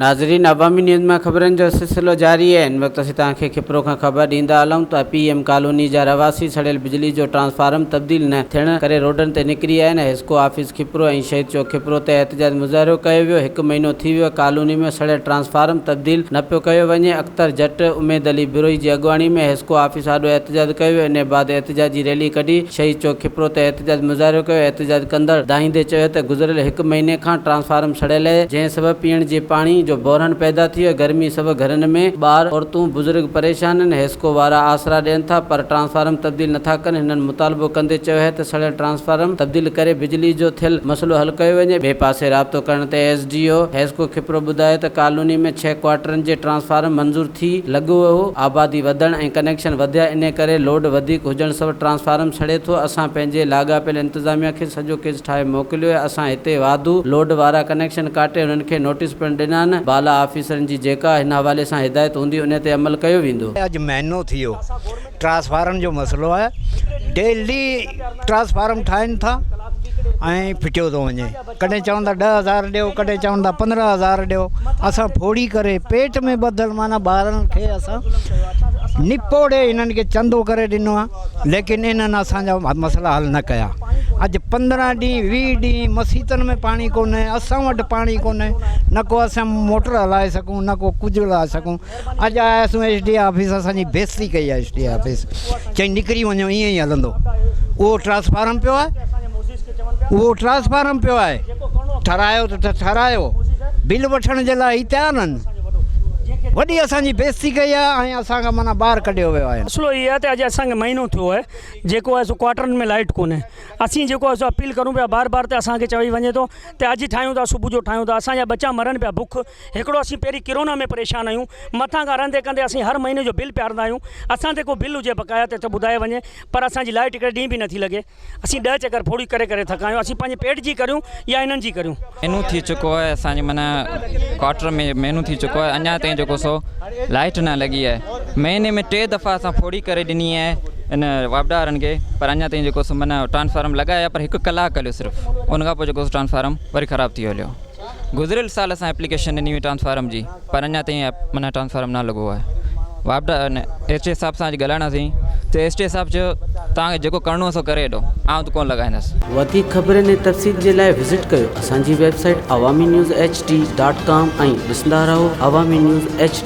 नाज़रीन, अवामी न्यूज़ में ख़बरनि जो सिलसिलो जारी है। इन वक्त असीं तव्हांखे खिपरो खां ख़बर ॾींदा हलूं त PM कॉलोनी जा रवासी सड़ियल बिजली जो ट्रांसफार्म तब्दील न थियण करे रोडनि ते निकिरी आया आहिनि। हिस्को ऑफिस खिपरो ऐं शहीद चौक खिपरो ते एहतजाज मुज़ाहिरो कयो वियो। 1 महीनो थी वियो कॉलोनी में सड़ियल ट्रांसफार्म तब्दील न पियो कयो वञे। अख्तर जट उमेद अली बिरोई जी अॻुवाणी में हिस्को ऑफिस आॾो एहतजाज कयो वियो। इन बाद एहतजाजी रैली कढी शहीद चौक खिपरो ते एहतजाज मुज़ाहिरो कयो। एहतजाज कंदड़ दाहींदे चयो त गुज़िरियल 1 महीने खां ट्रांसफार्म सड़ियल आहे, जंहिं सबबि पीअण जे पाणी जो बहरान पैदा थी वियो। गर्मी सब घरनि में ॿार औरतूं बुज़ुर्ग परेशान आहिनि। हिस्को वारा आसरा ॾियनि था पर ट्रांसफार्म तब्दील नथा कनि। हिननि मुतालबो कंदे चयो है त सड़ियल ट्रांसफार्म तब्दील करे बिजली जो थियल मसइलो हल कयो वञे। ॿिए पासे राब्तो करण ते SDO हिस्को खिपरो ॿुधायो त कॉलोनी में 6 क्वार्टरनि जे ट्रांसफार्म मंज़ूर थी लॻो हो। आबादी वधण ऐं कनेक्शन वधिया, इन करे लोड वधीक हुजण सबबि ट्रांसफार्म सड़े थो। असां पंहिंजे लाॻापियल इंतज़ामिया खे सॼो केस ठाहे मोकिलियो आहे। असां हिते वाधू लोड वारा कनेक्शन काटे उन्हनि खे नोटिस पिणु ॾिना आहिनि। बाला ऑफिसरनि जी जेका हिन हवाले सां हिदायत हूंदी उन ते अमल कयो वेंदो। अॼु महीनो थी वियो ट्रांसफार्म जो मसइलो आहे। डेली ट्रांसफार्म ठाहिनि था ऐं फिटियो थो वञे। कॾहिं चवंदा 10,000 ॾियो, कॾहिं चवंदा 15,000 ॾियो। असां फोड़ी करे पेट में ॿधल माना ॿारनि खे असां निपोड़े इन्हनि खे चंदो करे ॾिनो आहे, लेकिन इन्हनि असांजा मसइला हल न कया। अॼु 15 ॾींहं 20 ॾींहं मसीतनि में पाणी कोन्हे, असां वटि पाणी कोन्हे, न को असां मोटर हलाए सघूं, न को कुझु हलाए सघूं। अॼु आयासीं SDO ऑफिस, असांजी बेइज़ती कई आहे SDO ऑफिस, चई निकिरी वञो, ईअं ई हलंदो। उहो ट्रांसफार्म पियो आहे, उहो ट्रांसफार्म पियो आहे, ठारायो त ठारायो, बिल वठण जे लाइ तयारु आहिनि। वॾी असांजी बेइज़ती कई आहे ऐं असांखां माना ॿाहिरि कढियो वियो आहे। मसइलो इहो आहे त अॼु असांखे महीनो थियो आहे जेको आहे सो क्वार्टरनि में लाइट कोन्हे। असीं जेको आहे सो अपील करूं पिया बार बार, त असांखे चई वञे थो त अॼु ठाहियूं था, सुबुह जो ठाहियूं था। असांजा बच्चा मरनि पिया बुख। हिकिड़ो असीं पहिरीं किरोना में परेशान आहियूं, मथां खां रहंदे कंदे असीं हर महीने जो बिल पियारंदा आहियूं। असां ते को बिल हुजे बकाया ते त ॿुधाए वञे, पर असांजी लाइट हिकिड़े ॾींहं बि नथी लॻे। असीं 10 चकर फोड़ी करे करे थका आहियूं। असीं पंहिंजे पेट जी करियूं या इन्हनि जी करियूं। महीनो थी चुको आहे असांजे माना क्वार्टर में महीनो थी चुको आहे, अञा ताईं जेको सो लाइट न लॻी आहे। महीने में 3 दफ़ा असां फोड़ी करे ॾिनी आहे इन वापदारनि खे, पर अञा ताईं जेको सो माना ट्रांसफार्म लॻाया पर 1 कलाक हलियो सिर्फ़ु। उन खां पोइ जेको ट्रांसफार्म वरी ख़राबु थी हलियो। गुज़िरियल साल असां एप्लीकेशन ॾिनी हुई ट्रांसफार्म जी, पर अञा ताईं माना ट्रांसफार्म न लॻो आहे। वापडा SDO साहिब सां अॼु ॻाल्हाइणासीं त SDO साहिबु चयो तव्हांखे जेको करिणो आहे सो करे हेॾो, आउं त कोन लॻाईंदुसि। वधीक ख़बरनि ऐं तफ़सील जे लाइ विज़िट कयो असांजी वेबसाइट awami news hd.com ऐं ॾिसंदा रहो अवामी न्यूज़ HD।